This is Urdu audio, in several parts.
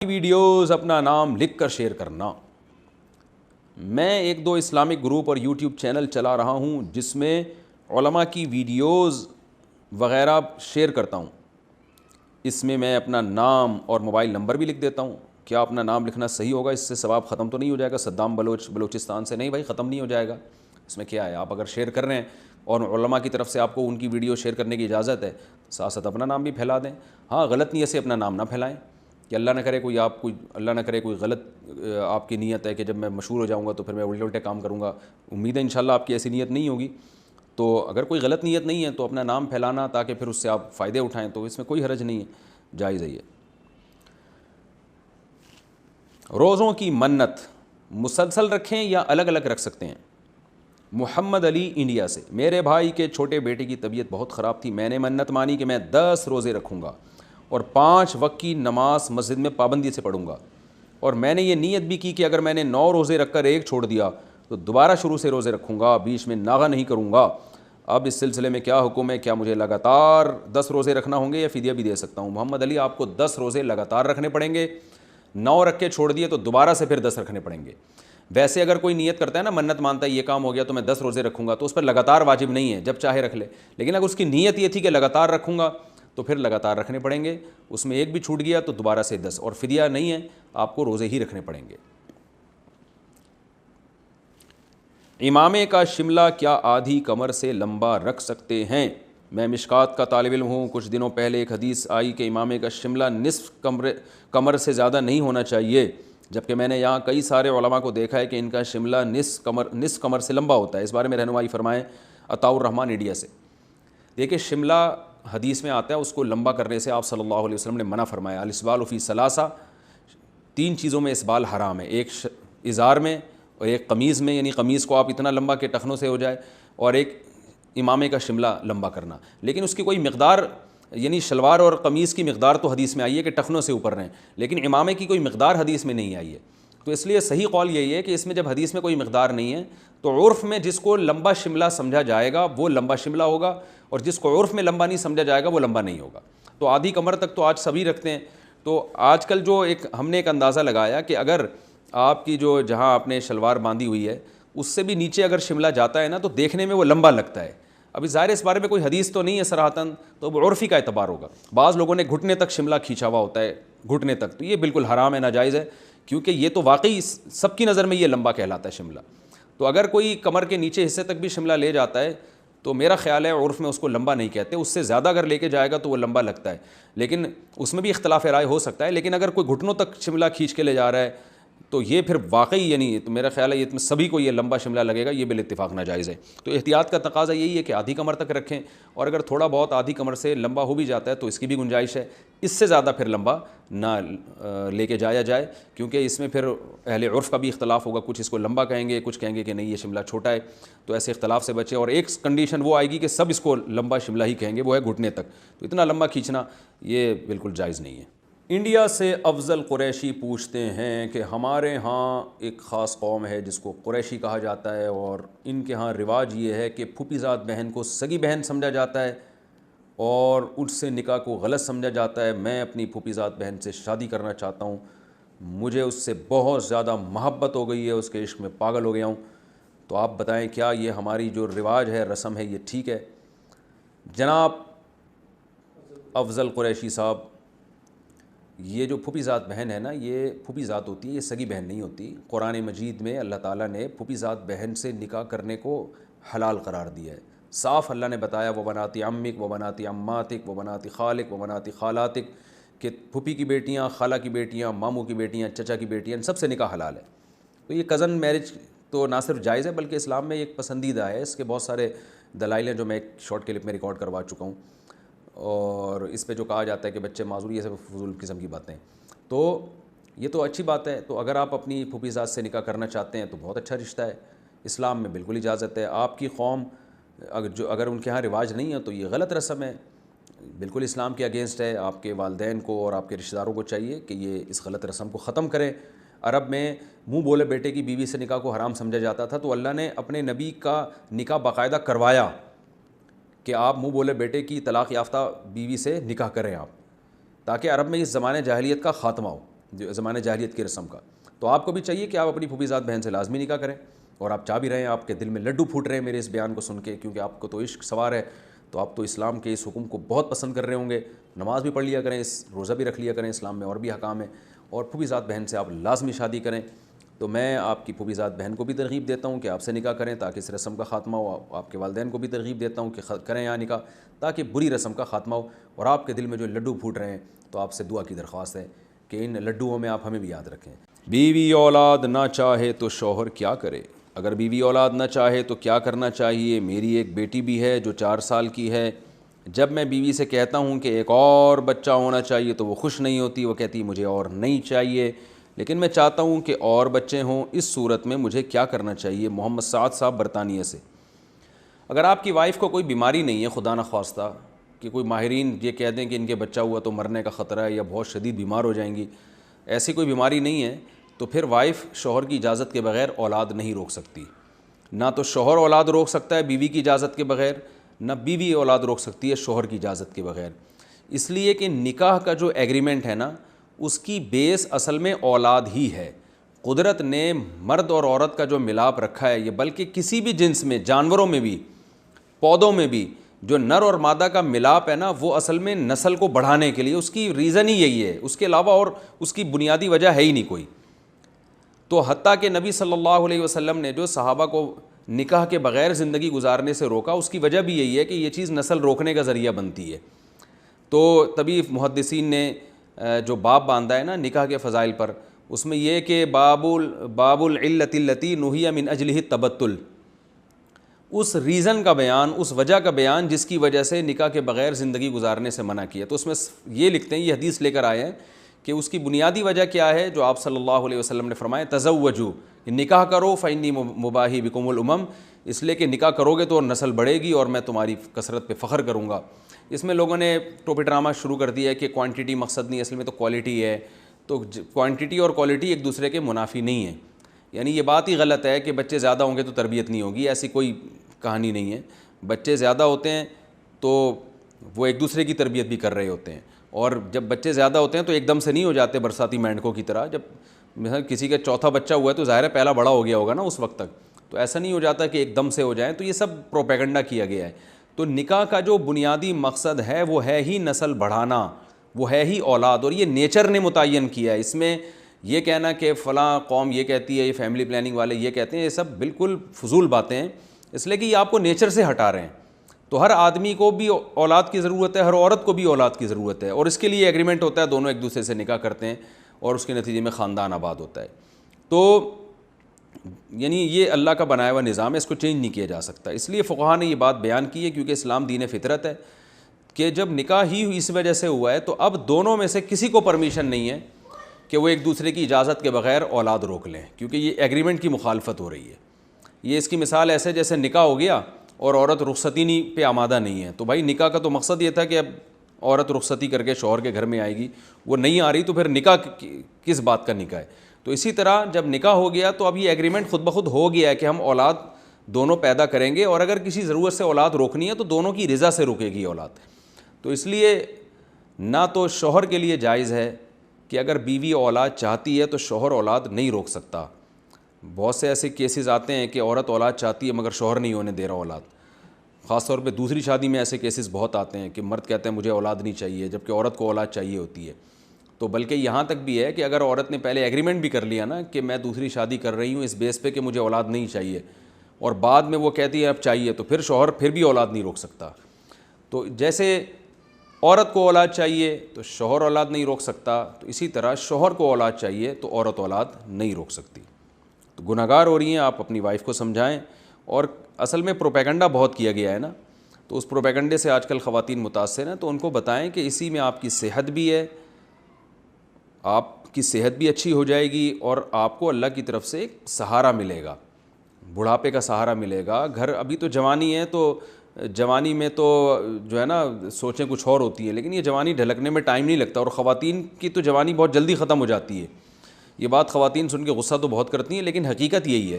ویڈیوز اپنا نام لکھ کر شیئر کرنا۔ میں ایک دو اسلامک گروپ اور یوٹیوب چینل چلا رہا ہوں جس میں علماء کی ویڈیوز وغیرہ شیئر کرتا ہوں۔ اس میں میں اپنا نام اور موبائل نمبر بھی لکھ دیتا ہوں۔ کیا اپنا نام لکھنا صحیح ہوگا؟ اس سے ثواب ختم تو نہیں ہو جائے گا؟ صدام بلوچستان سے نہیں بھائی، ختم نہیں ہو جائے گا۔ اس میں کیا ہے، آپ اگر شیئر کر رہے ہیں اور علماء کی طرف سے آپ کو ان کی ویڈیو شیئر کرنے کی اجازت ہے، ساتھ ساتھ اپنا نام بھی پھیلا دیں۔ ہاں، غلط نیت سے اپنا نام نہ پھیلائیں کہ اللہ نہ کرے کوئی غلط آپ کی نیت ہے کہ جب میں مشہور ہو جاؤں گا تو پھر میں الٹے کام کروں گا۔ امید ہے انشاءاللہ آپ کی ایسی نیت نہیں ہوگی۔ تو اگر کوئی غلط نیت نہیں ہے تو اپنا نام پھیلانا تاکہ پھر اس سے آپ فائدے اٹھائیں، تو اس میں کوئی حرج نہیں ہے، جائز ہے یہ۔ روزوں کی منت مسلسل رکھیں یا الگ الگ رکھ سکتے ہیں؟ محمد علی انڈیا سے، میرے بھائی کے چھوٹے بیٹے کی طبیعت بہت خراب تھی، میں نے منت مانی کہ میں 10 روزے رکھوں گا اور 5 وقت کی نماز مسجد میں پابندی سے پڑھوں گا، اور میں نے یہ نیت بھی کی کہ اگر میں نے 9 روزے رکھ کر ایک چھوڑ دیا تو دوبارہ شروع سے روزے رکھوں گا، بیچ میں ناغہ نہیں کروں گا۔ اب اس سلسلے میں کیا حکم ہے؟ کیا مجھے لگاتار 10 روزے رکھنا ہوں گے یا فدیہ بھی دے سکتا ہوں؟ محمد علی، آپ کو 10 روزے لگاتار رکھنے پڑیں گے۔ 9 رکھ کے چھوڑ دیے تو دوبارہ سے پھر 10 رکھنے پڑیں گے۔ ویسے اگر کوئی نیت کرتا ہے نا، منت مانتا ہے یہ کام ہو گیا تو میں 10 روزے رکھوں گا، تو اس پر لگاتار واجب نہیں ہے، جب چاہے رکھ لے۔ لیکن اگر اس کی نیت یہ تھی کہ لگاتار رکھوں گا تو پھر لگاتار رکھنے پڑیں گے، اس میں ایک بھی چھوٹ گیا تو دوبارہ سے 10، اور فدیہ نہیں ہے، آپ کو روزے ہی رکھنے پڑیں گے۔ امامے کا شملہ کیا آدھی کمر سے لمبا رکھ سکتے ہیں؟ میں مشکات کا طالب علم ہوں۔ کچھ دنوں پہلے ایک حدیث آئی کہ امامے کا شملہ نصف کمر سے زیادہ نہیں ہونا چاہیے، جبکہ میں نے یہاں کئی سارے علماء کو دیکھا ہے کہ ان کا شملہ نصف کمر سے لمبا ہوتا ہے۔ اس بارے میں رہنمائی فرمائیں عطاء الرحمن انڈیا سے۔ دیکھیں، شملہ حدیث میں آتا ہے، اس کو لمبا کرنے سے آپ صلی اللہ علیہ وسلم نے منع فرمایا۔ الاسبال فی ثلاثہ، 3 چیزوں میں اسبال حرام ہے، ایک ازار میں، اور ایک قمیض میں، یعنی قمیض کو آپ اتنا لمبا کہ ٹخنوں سے ہو جائے، اور ایک امامے کا شملہ لمبا کرنا۔ لیکن اس کی کوئی مقدار، یعنی شلوار اور قمیض کی مقدار تو حدیث میں آئی ہے کہ ٹخنوں سے اوپر رہیں، لیکن امامے کی کوئی مقدار حدیث میں نہیں آئی ہے۔ تو اس لیے صحیح قول یہی ہے کہ اس میں جب حدیث میں کوئی مقدار نہیں ہے تو عرف میں جس کو لمبا شملہ سمجھا جائے گا وہ لمبا شملہ ہوگا، اور جس کو عرف میں لمبا نہیں سمجھا جائے گا وہ لمبا نہیں ہوگا۔ تو آدھی کمر تک تو آج سبھی رکھتے ہیں۔ تو آج کل جو ہم نے ایک اندازہ لگایا کہ اگر آپ کی جہاں آپ نے شلوار باندھی ہوئی ہے اس سے بھی نیچے اگر شملہ جاتا ہے نا تو دیکھنے میں وہ لمبا لگتا ہے۔ ابھی ظاہر اس بارے میں کوئی حدیث تو نہیں ہے صراحتاً، تو وہ عرفی کا اعتبار ہوگا۔ بعض لوگوں نے گھٹنے تک شملہ کھینچا ہوا ہوتا ہے، گھٹنے تک، تو یہ بالکل حرام ہے، ناجائز ہے، کیونکہ یہ تو واقعی سب کی نظر میں یہ لمبا کہلاتا ہے شملہ۔ تو اگر کوئی کمر کے نیچے حصے تک بھی شملہ لے جاتا ہے تو میرا خیال ہے عرف میں اس کو لمبا نہیں کہتے، اس سے زیادہ اگر لے کے جائے گا تو وہ لمبا لگتا ہے، لیکن اس میں بھی اختلاف رائے ہو سکتا ہے۔ لیکن اگر کوئی گھٹنوں تک شملہ کھینچ کے لے جا رہا ہے تو یہ پھر واقعی، یعنی تو میرا خیال ہے یہ سبھی کو یہ لمبا شملہ لگے گا، یہ بالاتفاق ناجائز ہے۔ تو احتیاط کا تقاضا یہی ہے کہ آدھی کمر تک رکھیں، اور اگر تھوڑا بہت آدھی کمر سے لمبا ہو بھی جاتا ہے تو اس کی بھی گنجائش ہے، اس سے زیادہ پھر لمبا نہ لے کے جایا جائے، کیونکہ اس میں پھر اہل عرف کا بھی اختلاف ہوگا، کچھ اس کو لمبا کہیں گے، کچھ کہیں گے کہ نہیں یہ شملہ چھوٹا ہے، تو ایسے اختلاف سے بچیں۔ اور ایک کنڈیشن وہ آئے گی کہ سب اس کو لمبا شملہ ہی کہیں گے، وہ ہے گھٹنے تک، تو اتنا لمبا کھینچنا یہ بالکل جائز نہیں ہے۔ انڈیا سے افضل قریشی پوچھتے ہیں کہ ہمارے ہاں ایک خاص قوم ہے جس کو قریشی کہا جاتا ہے، اور ان کے ہاں رواج یہ ہے کہ پھوپھی زاد بہن کو سگی بہن سمجھا جاتا ہے اور اس سے نکاح کو غلط سمجھا جاتا ہے۔ میں اپنی پھوپھی زاد بہن سے شادی کرنا چاہتا ہوں، مجھے اس سے بہت زیادہ محبت ہو گئی ہے، اس کے عشق میں پاگل ہو گیا ہوں، تو آپ بتائیں کیا یہ ہماری جو رواج ہے، رسم ہے، یہ ٹھیک ہے؟ جناب افضل قریشی صاحب، یہ جو پھوپھی زاد بہن ہے نا، یہ پھوپھی زاد ہوتی ہے، یہ سگی بہن نہیں ہوتی۔ قرآن مجید میں اللہ تعالیٰ نے پھوپھی زاد بہن سے نکاح کرنے کو حلال قرار دیا ہے، صاف اللہ نے بتایا وہ بناتی عمک، وہ بناتی عماتک، وہ بناتی خالک، وہ بناتی خالاتک، کہ پھوپھی کی بیٹیاں، خالہ کی بیٹیاں، ماموں کی بیٹیاں، چچا کی بیٹیاں، ان سب سے نکاح حلال ہے۔ تو یہ کزن میرج تو نہ صرف جائز ہے بلکہ اسلام میں ایک پسندیدہ ہے، اس کے بہت سارے دلائل ہیں جو میں ایک شارٹ کلپ میں ریکارڈ کروا چکا ہوں، اور اس پہ جو کہا جاتا ہے کہ بچے معذور، یہ سب فضول قسم کی باتیں، تو یہ تو اچھی بات ہے۔ تو اگر آپ اپنی پھوپھی زاد سے نکاح کرنا چاہتے ہیں تو بہت اچھا رشتہ ہے، اسلام میں بالکل اجازت ہے۔ آپ کی قوم اگر ان کے ہاں رواج نہیں ہے تو یہ غلط رسم ہے، بالکل اسلام کے اگینسٹ ہے۔ آپ کے والدین کو اور آپ کے رشتہ داروں کو چاہیے کہ یہ اس غلط رسم کو ختم کریں۔ عرب میں منہ بولے بیٹے کی بیوی سے نکاح کو حرام سمجھا جاتا تھا، تو اللہ نے اپنے نبی کا نکاح باقاعدہ کروایا کہ آپ منہ بولے بیٹے کی طلاق یافتہ بیوی سے نکاح کریں آپ، تاکہ عرب میں اس زمانے جاہلیت کا خاتمہ ہو۔ جو زمانہ جاہلیت کی رسم کا. تو آپ کو بھی چاہیے کہ آپ اپنی پھوپھی زاد بہن سے لازمی نکاح کریں. اور آپ چاہ بھی رہے ہیں, آپ کے دل میں لڈو پھوٹ رہے ہیں میرے اس بیان کو سن کے, کیونکہ آپ کو تو عشق سوار ہے, تو آپ تو اسلام کے اس حکم کو بہت پسند کر رہے ہوں گے. نماز بھی پڑھ لیا کریں, روزہ بھی رکھ لیا کریں, اسلام میں اور بھی احکام ہیں, اور پھوپھی زاد بہن سے آپ لازمی شادی کریں. تو میں آپ کی پھوپھی زاد بہن کو بھی ترغیب دیتا ہوں کہ آپ سے نکاح کریں تاکہ اس رسم کا خاتمہ ہو. آپ کے والدین کو بھی ترغیب دیتا ہوں کہ کریں یہاں نکاح تاکہ بری رسم کا خاتمہ ہو. اور آپ کے دل میں جو لڈو پھوٹ رہے ہیں, تو آپ سے دعا کی درخواست ہے کہ ان لڈوؤں میں آپ ہمیں بھی یاد رکھیں. بیوی اولاد نہ چاہے تو شوہر کیا کرے؟ اگر بیوی اولاد نہ چاہے تو کیا کرنا چاہیے؟ میری ایک بیٹی بھی ہے جو 4 سال کی ہے. جب میں بیوی سے کہتا ہوں کہ ایک اور بچہ ہونا چاہیے تو وہ خوش نہیں ہوتی, وہ کہتی مجھے اور نہیں چاہیے, لیکن میں چاہتا ہوں کہ اور بچے ہوں. اس صورت میں مجھے کیا کرنا چاہیے؟ محمد سعد صاحب برطانیہ سے. اگر آپ کی وائف کو کوئی بیماری نہیں ہے خدا نخواستہ, کہ کوئی ماہرین یہ کہہ دیں کہ ان کے بچہ ہوا تو مرنے کا خطرہ ہے یا بہت شدید بیمار ہو جائیں گی, ایسی کوئی بیماری نہیں ہے, تو پھر وائف شوہر کی اجازت کے بغیر اولاد نہیں روک سکتی. نہ تو شوہر اولاد روک سکتا ہے بیوی کی اجازت کے بغیر, نہ بیوی اولاد روک سکتی ہے شوہر کی اجازت کے بغیر. اس لیے کہ نکاح کا جو ایگریمنٹ ہے نا, اس کی بیس اصل میں اولاد ہی ہے. قدرت نے مرد اور عورت کا جو ملاپ رکھا ہے, یہ بلکہ کسی بھی جنس میں, جانوروں میں بھی, پودوں میں بھی, جو نر اور مادہ کا ملاپ ہے نا, وہ اصل میں نسل کو بڑھانے کے لیے, اس کی ریزن ہی یہی ہے, اس کے علاوہ اور اس کی بنیادی وجہ ہے ہی نہیں کوئی. تو حتیٰ کہ نبی صلی اللہ علیہ وسلم نے جو صحابہ کو نکاح کے بغیر زندگی گزارنے سے روکا, اس کی وجہ بھی یہی ہے کہ یہ چیز نسل روکنے کا ذریعہ بنتی ہے. تو تبھی محدثین نے جو باب باندھا ہے نا نکاح کے فضائل پر, اس میں یہ کہ باب العلت التی نہی من اجلہ التبتل, اس ریزن کا بیان, اس وجہ کا بیان جس کی وجہ سے نکاح کے بغیر زندگی گزارنے سے منع کیا. تو اس میں یہ لکھتے ہیں, یہ حدیث لے کر آئے ہیں کہ اس کی بنیادی وجہ کیا ہے, جو آپ صلی اللہ علیہ وسلم نے فرمایا تزوجوا, نکاح کرو فإنی مباہی بکم الامم, اس لیے کہ نکاح کرو گے تو نسل بڑھے گی اور میں تمہاری کثرت پہ فخر کروں گا. اس میں لوگوں نے ٹوپی ڈرامہ شروع کر دیا ہے کہ کوانٹٹی مقصد نہیں, اصل میں تو کوالٹی ہے. تو کوانٹٹی اور کوالٹی ایک دوسرے کے منافی نہیں ہیں. یعنی یہ بات ہی غلط ہے کہ بچے زیادہ ہوں گے تو تربیت نہیں ہوگی, ایسی کوئی کہانی نہیں ہے. بچے زیادہ ہوتے ہیں تو وہ ایک دوسرے کی تربیت بھی کر رہے ہوتے ہیں, اور جب بچے زیادہ ہوتے ہیں تو ایک دم سے نہیں ہو جاتے برساتی مینڈکوں کی طرح. جب مثلا کسی کا چوتھا بچہ ہوا ہے تو ظاہر ہے پہلا بڑا ہو گیا ہوگا نا اس وقت تک, تو ایسا نہیں ہو جاتا کہ ایک دم سے ہو جائیں. تو یہ سب پروپیگنڈا کیا گیا ہے. تو نکاح کا جو بنیادی مقصد ہے وہ ہے ہی نسل بڑھانا, وہ ہے ہی اولاد, اور یہ نیچر نے متعین کیا ہے. اس میں یہ کہنا کہ فلاں قوم یہ کہتی ہے, یہ فیملی پلاننگ والے یہ کہتے ہیں, یہ سب بالکل فضول باتیں ہیں, اس لیے کہ یہ آپ کو نیچر سے ہٹا رہے ہیں. تو ہر آدمی کو بھی اولاد کی ضرورت ہے, ہر عورت کو بھی اولاد کی ضرورت ہے, اور اس کے لیے ایگریمنٹ ہوتا ہے, دونوں ایک دوسرے سے نکاح کرتے ہیں اور اس کے نتیجے میں خاندان آباد ہوتا ہے. تو یعنی یہ اللہ کا بنایا ہوا نظام ہے, اس کو چینج نہیں کیا جا سکتا. اس لیے فقہا نے یہ بات بیان کی ہے, کیونکہ اسلام دین فطرت ہے, کہ جب نکاح ہی اس وجہ سے ہوا ہے تو اب دونوں میں سے کسی کو پرمیشن نہیں ہے کہ وہ ایک دوسرے کی اجازت کے بغیر اولاد روک لیں, کیونکہ یہ ایگریمنٹ کی مخالفت ہو رہی ہے. یہ اس کی مثال ایسے جیسے نکاح ہو گیا اور عورت رخصتی نہیں پہ آمادہ نہیں ہے, تو بھائی نکاح کا تو مقصد یہ تھا کہ اب عورت رخصتی کر کے شوہر کے گھر میں آئے گی, وہ نہیں آ رہی تو پھر نکاح کس بات کا نکاح ہے. تو اسی طرح جب نکاح ہو گیا تو اب یہ ایگریمنٹ خود بخود ہو گیا ہے کہ ہم اولاد دونوں پیدا کریں گے, اور اگر کسی ضرورت سے اولاد روکنی ہے تو دونوں کی رضا سے رکے گی اولاد. تو اس لیے نہ تو شوہر کے لیے جائز ہے کہ اگر بیوی اولاد چاہتی ہے تو شوہر اولاد نہیں روک سکتا. بہت سے ایسے کیسز آتے ہیں کہ عورت اولاد چاہتی ہے مگر شوہر نہیں ہونے دے رہا اولاد. خاص طور پہ دوسری شادی میں ایسے کیسز بہت آتے ہیں کہ مرد کہتے ہیں مجھے اولاد نہیں چاہیے, جبکہ عورت کو اولاد چاہیے ہوتی ہے. تو بلکہ یہاں تک بھی ہے کہ اگر عورت نے پہلے ایگریمنٹ بھی کر لیا نا کہ میں دوسری شادی کر رہی ہوں اس بیس پہ کہ مجھے اولاد نہیں چاہیے, اور بعد میں وہ کہتی ہے اب چاہیے, تو پھر شوہر پھر بھی اولاد نہیں روک سکتا. تو جیسے عورت کو اولاد چاہیے تو شوہر اولاد نہیں روک سکتا, تو اسی طرح شوہر کو اولاد چاہیے تو عورت اولاد نہیں روک سکتی. تو گناہ گار ہو رہی ہیں, آپ اپنی وائف کو سمجھائیں. اور اصل میں پروپیگنڈا بہت کیا گیا ہے نا, تو اس پروپیگنڈے سے آج کل خواتین متاثر ہیں. تو ان کو بتائیں کہ اسی میں آپ کی صحت بھی ہے, آپ کی صحت بھی اچھی ہو جائے گی, اور آپ کو اللہ کی طرف سے ایک سہارا ملے گا, بڑھاپے کا سہارا ملے گا. گھر ابھی تو جوانی ہے, تو جوانی میں تو جو ہے نا سوچیں کچھ اور ہوتی ہیں, لیکن یہ جوانی ڈھلکنے میں ٹائم نہیں لگتا, اور خواتین کی تو جوانی بہت جلدی ختم ہو جاتی ہے. یہ بات خواتین سن کے غصہ تو بہت کرتی ہیں, لیکن حقیقت یہی ہے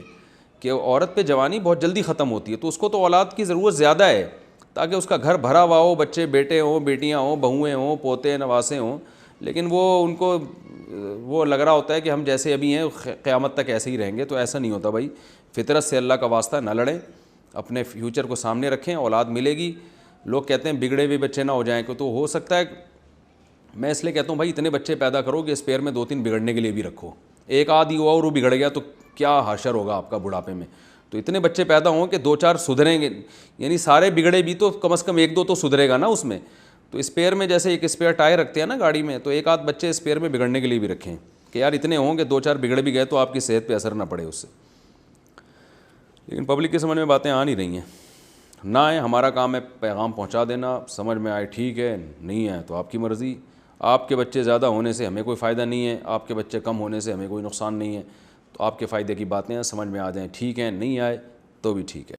کہ عورت پہ جوانی بہت جلدی ختم ہوتی ہے. تو اس کو تو اولاد کی ضرورت زیادہ ہے تاکہ اس کا گھر بھرا ہوا ہو, بچے بیٹے ہوں, بیٹیاں ہوں, بہویں ہوں, پوتے نواسے ہوں, لیکن وہ ان کو وہ لگ رہا ہوتا ہے کہ ہم جیسے ابھی ہیں قیامت تک ایسے ہی رہیں گے، تو ایسا نہیں ہوتا بھائی. فطرت سے اللہ کا واسطہ نہ لڑیں، اپنے فیوچر کو سامنے رکھیں، اولاد ملے گی. لوگ کہتے ہیں بگڑے ہوئے بچے نہ ہو جائیں، تو ہو سکتا ہے. میں اس لیے کہتا ہوں بھائی اتنے بچے پیدا کرو کہ اسپیئر میں 2-3 بگڑنے کے لیے بھی رکھو. ایک آدھ ہوا اور وہ بگڑ گیا تو کیا حشر ہوگا آپ کا بڑھاپے میں. تو اتنے بچے پیدا ہوں کہ 2-4 سدھریں گے، یعنی سارے بگڑے بھی تو کم از کم 1-2 تو سدھرے گا نا اس میں. تو اسپیئر میں جیسے ایک اسپیئر ٹائر رکھتے ہیں نا گاڑی میں، تو ایک آدھ بچے اسپیئر میں بگڑنے کے لیے بھی رکھیں کہ یار اتنے ہوں کہ 2-4 بگڑ بھی گئے تو آپ کی صحت پہ اثر نہ پڑے اس سے. لیکن پبلک کے سمجھ میں باتیں آ نہیں رہی ہیں. نہ آئے، ہمارا کام ہے پیغام پہنچا دینا. سمجھ میں آئے ٹھیک ہے، نہیں ہے تو آپ کی مرضی. آپ کے بچے زیادہ ہونے سے ہمیں کوئی فائدہ نہیں ہے، آپ کے بچے کم ہونے سے ہمیں کوئی نقصان نہیں ہے. تو آپ کے فائدے کی باتیں ہیں، سمجھ میں آ جائیں ٹھیک ہے، نہیں آئے تو بھی ٹھیک ہے.